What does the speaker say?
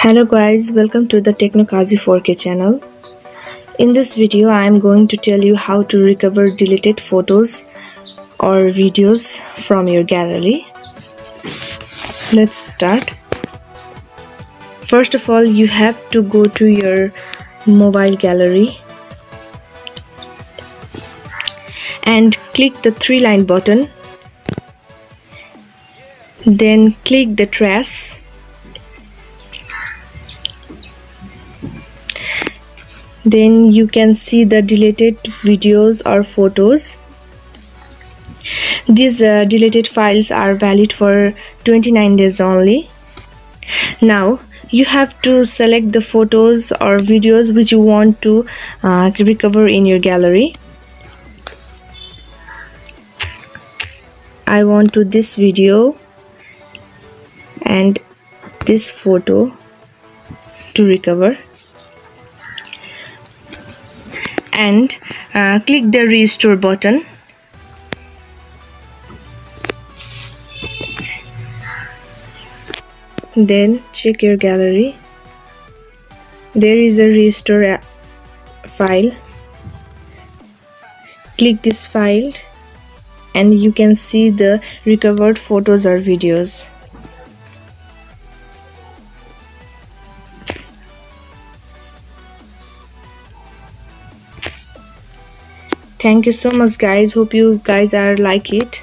Hello guys, welcome to the Techno KaJi 4K channel. In this video I am going to tell you how to recover deleted photos or videos from your gallery. Let's start. First of all, you have to go to your mobile gallery and click the three-line button. Then click the trash. Then you can see the deleted videos or photos. These deleted files are valid for 29 days only. Now you have to select the photos or videos which you want to recover in your gallery. I want to this video and this photo to recover. And click the restore button. Then check your gallery. There is a restore file. Click this file and you can see the recovered photos or videos. Thank you so much guys, hope you guys are like it.